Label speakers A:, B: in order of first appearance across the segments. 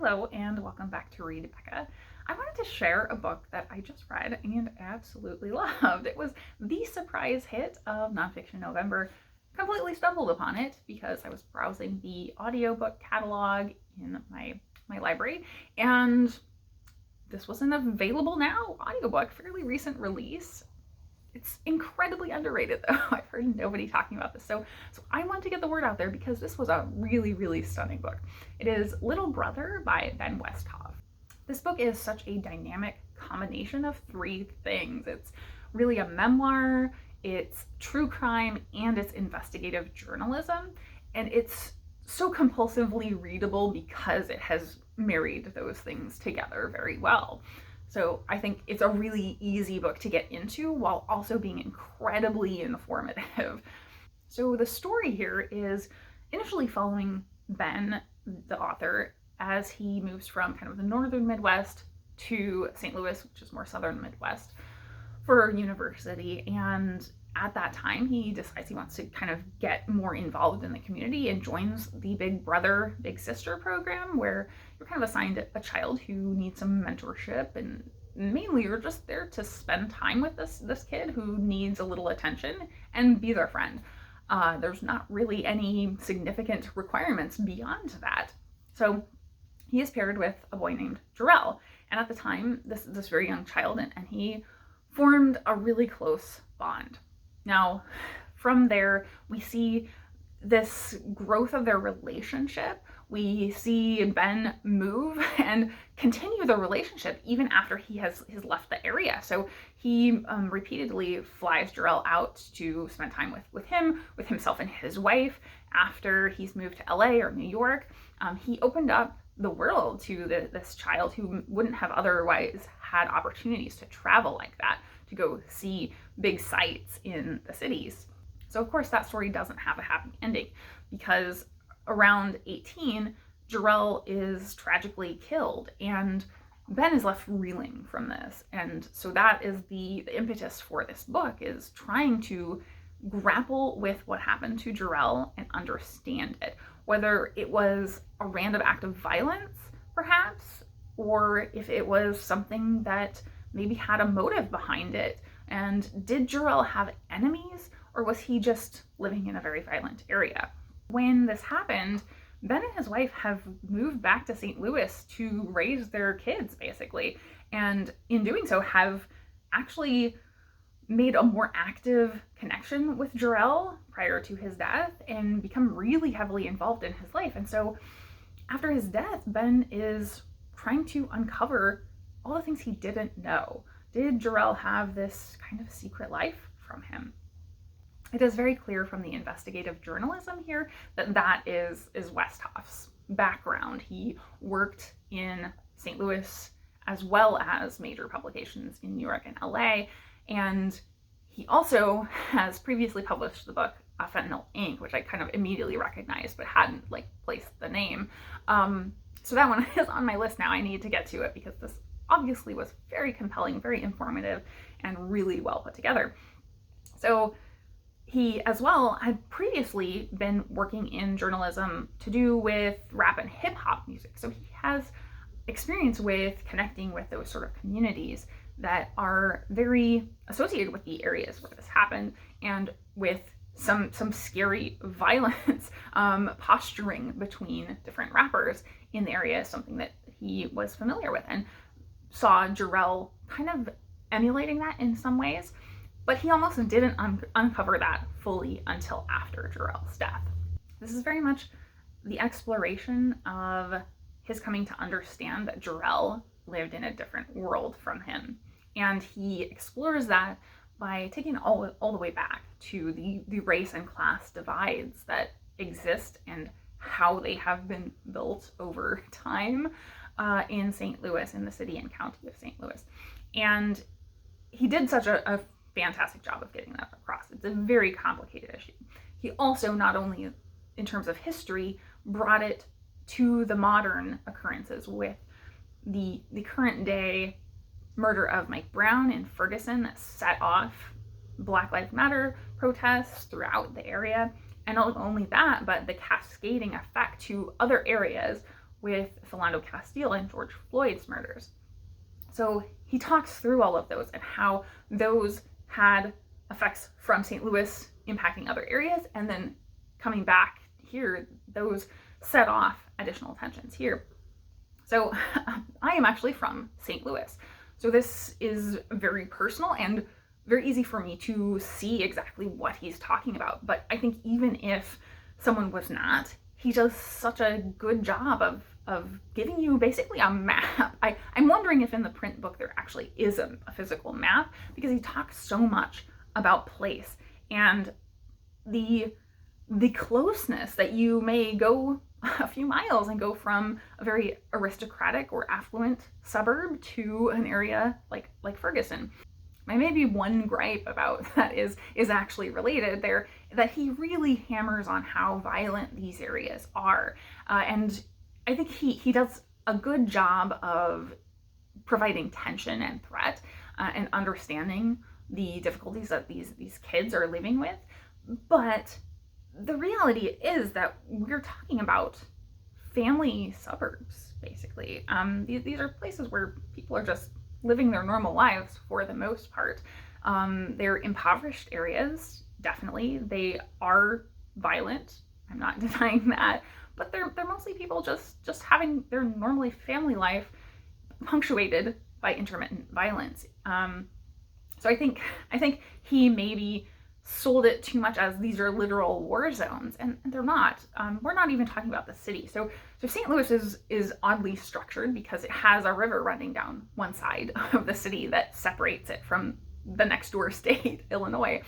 A: Hello and welcome back to Read Becca. I wanted to share a book that I just read and absolutely loved. It was the surprise hit of Nonfiction November. Completely stumbled upon it because I was browsing the audiobook catalog in my library, and this was an available now audiobook, fairly recent release. It's incredibly underrated though. I've heard nobody talking about this. So I want to get the word out there because this was a really, really stunning book. It is Little Brother by Ben Westhoff. This book is such a dynamic combination of three things. It's really a memoir, it's true crime, and it's investigative journalism. And it's so compulsively readable because it has married those things together very well. So I think it's a really easy book to get into while also being incredibly informative. So the story here is initially following Ben, the author, as he moves from kind of the northern Midwest to St. Louis, which is more southern Midwest, for university. And at that time, he decides he wants to kind of get more involved in the community and joins the Big Brother, Big Sister program, where you're kind of assigned a child who needs some mentorship, and mainly you're just there to spend time with this kid who needs a little attention and be their friend. There's not really any significant requirements beyond that. So he is paired with a boy named Jarrell, and at the time, this very young child, and he formed a really close bond. Now, from there, we see this growth of their relationship. We see Ben move and continue the relationship even after he has left the area. So he repeatedly flies Jarrell out to spend time with him, with himself and his wife. After he's moved to LA or New York, he opened up the world to this child who wouldn't have otherwise had opportunities to travel like that, to go see big sights in the cities. So of course that story doesn't have a happy ending, because around 18, Jarrell is tragically killed and Ben is left reeling from this. And so that is the impetus for this book, is trying to grapple with what happened to Jarrell and understand it, whether it was a random act of violence perhaps, or if it was something that maybe had a motive behind it. And did Jarrell have enemies, or was he just living in a very violent area? When this happened, Ben and his wife have moved back to St. Louis to raise their kids, basically. And in doing so, have actually made a more active connection with Jarrell prior to his death and become really heavily involved in his life. And so after his death, Ben is trying to uncover all the things he didn't know. Did Jarrell have this kind of secret life from him? It is very clear from the investigative journalism here that is Westhoff's background. He worked in St. Louis as well as major publications in New York and LA, and he also has previously published the book Fentanyl Inc., which I kind of immediately recognized but hadn't placed the name. So that one is on my list now. I need to get to it because this obviously was very compelling, very informative, and really well put together. So he as well had previously been working in journalism to do with rap and hip hop music. So he has experience with connecting with those sort of communities that are very associated with the areas where this happened, and with some scary violence, posturing between different rappers in the area, something that he was familiar with, and saw Jarrell kind of emulating that in some ways, but he almost didn't uncover that fully until after Jarrell's death. This is very much the exploration of his coming to understand that Jarrell lived in a different world from him. And he explores that by taking all the way back to the race and class divides that exist and how they have been built over time in St. Louis, in the city and county of St. Louis. And he did such a fantastic job of getting that across. It's a very complicated issue. He also, not only in terms of history, brought it to the modern occurrences with the current day murder of Mike Brown in Ferguson that set off Black Lives Matter protests throughout the area. And not only that, but the cascading effect to other areas with Philando Castile and George Floyd's murders. So he talks through all of those and how those had effects from St. Louis impacting other areas, and then coming back here, those set off additional tensions here. So I am actually from St. Louis. So this is very personal and very easy for me to see exactly what he's talking about. But I think even if someone was not, he does such a good job of giving you basically a map. I'm wondering if in the print book there actually is a physical map, because he talks so much about place and the closeness that you may go a few miles and go from a very aristocratic or affluent suburb to an area like Ferguson. My maybe one gripe about that is actually related there, that he really hammers on how violent these areas are. And I think he does a good job of providing tension and threat and understanding the difficulties that these kids are living with. But the reality is that we're talking about family suburbs, basically. These are places where people are just living their normal lives for the most part. They're impoverished areas, definitely. They are violent. I'm not denying that. But they're mostly people just having their normally family life punctuated by intermittent violence. So I think he maybe sold it too much as these are literal war zones, and they're not. We're not even talking about the city. So St. Louis is oddly structured because it has a river running down one side of the city that separates it from the next door state, Illinois.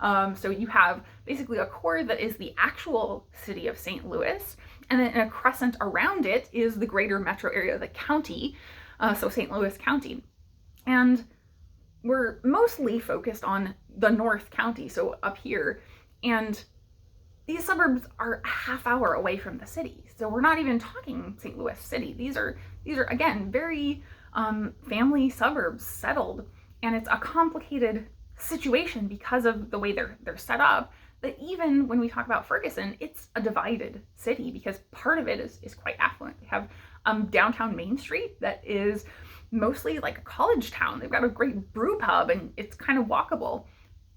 A: So you have basically a core that is the actual city of St. Louis, and then in a crescent around it is the greater metro area of the county, so St. Louis County. And we're mostly focused on the North County, so up here, and these suburbs are a half hour away from the city. So we're not even talking St. Louis City. These are again very family suburbs settled, and it's a complicated situation because of the way they're set up. That even when we talk about Ferguson, it's a divided city because part of it is quite affluent. We have downtown Main Street that is mostly like a college town. They've got a great brew pub and it's kind of walkable,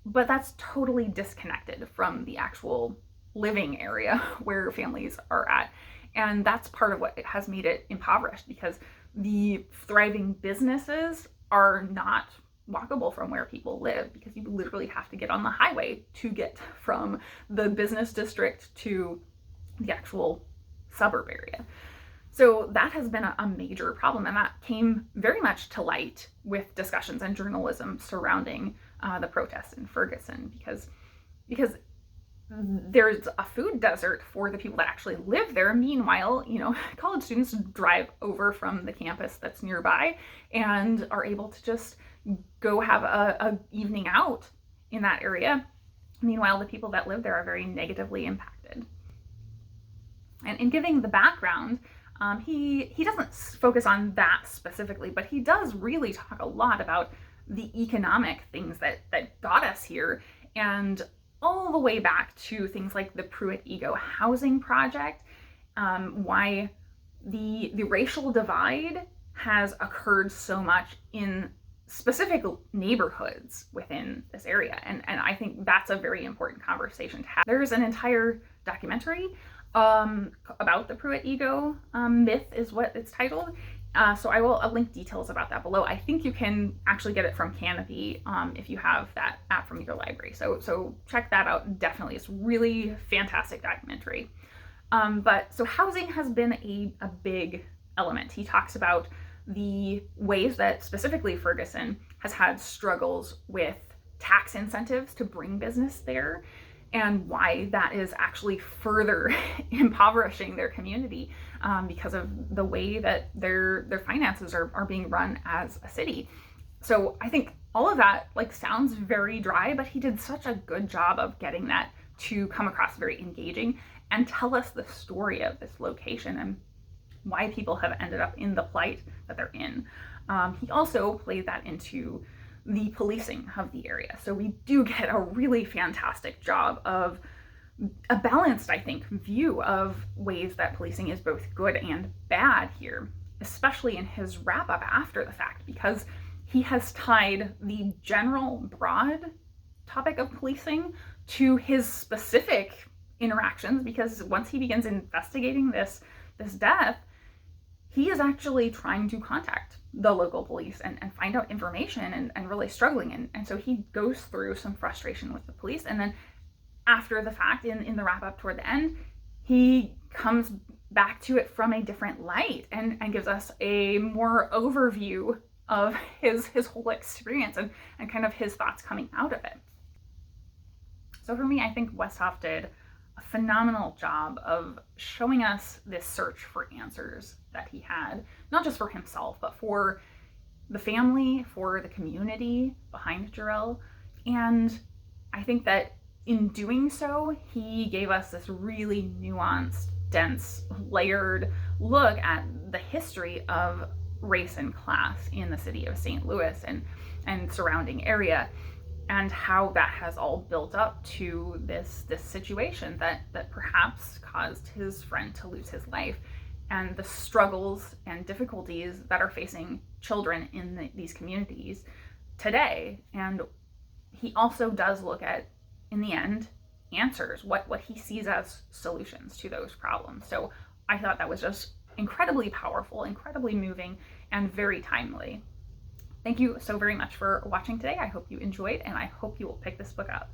A: but that's totally disconnected from the actual living area where families are at. And that's part of what has made it impoverished, because the thriving businesses are not walkable from where people live, because you literally have to get on the highway to get from the business district to the actual suburb area. So that has been a major problem, and that came very much to light with discussions and journalism surrounding the protests in Ferguson, because there's a food desert for the people that actually live there. Meanwhile, college students drive over from the campus that's nearby and are able to just go have a evening out in that area. Meanwhile, the people that live there are very negatively impacted. And in giving the background, he doesn't focus on that specifically, but he does really talk a lot about the economic things that got us here, and all the way back to things like the Pruitt-Ego housing project, why the racial divide has occurred so much in specific neighborhoods within this area. And I think that's a very important conversation to have. There's an entire documentary about the Pruitt-Ego myth is what it's titled. So I'll link details about that below. I think you can actually get it from Canopy if you have that app from your library. So check that out. Definitely, it's really fantastic documentary. But so housing has been a big element. He talks about the ways that specifically Ferguson has had struggles with tax incentives to bring business there, and why that is actually further impoverishing their community because of the way that their finances are being run as a city. So I think all of that sounds very dry, but he did such a good job of getting that to come across very engaging and tell us the story of this location and why people have ended up in the plight that they're in. He also played that into the policing of the area. So we do get a really fantastic job of a balanced, I think, view of ways that policing is both good and bad here, especially in his wrap up after the fact, because he has tied the general broad topic of policing to his specific interactions, because once he begins investigating this death, he is actually trying to contact the local police and find out information and really struggling. And so he goes through some frustration with the police. And then after the fact, in the wrap up toward the end, he comes back to it from a different light and gives us a more overview of his whole experience and kind of his thoughts coming out of it. So for me, I think Westhoff did a phenomenal job of showing us this search for answers that he had, not just for himself, but for the family, for the community behind Jarrell. And I think that in doing so, he gave us this really nuanced, dense, layered look at the history of race and class in the city of St. Louis and surrounding area, and how that has all built up to this situation that perhaps caused his friend to lose his life, and the struggles and difficulties that are facing children in these communities today. And he also does look at, in the end, answers, what he sees as solutions to those problems. So I thought that was just incredibly powerful, incredibly moving, and very timely. Thank you so very much for watching today. I hope you enjoyed, and I hope you will pick this book up.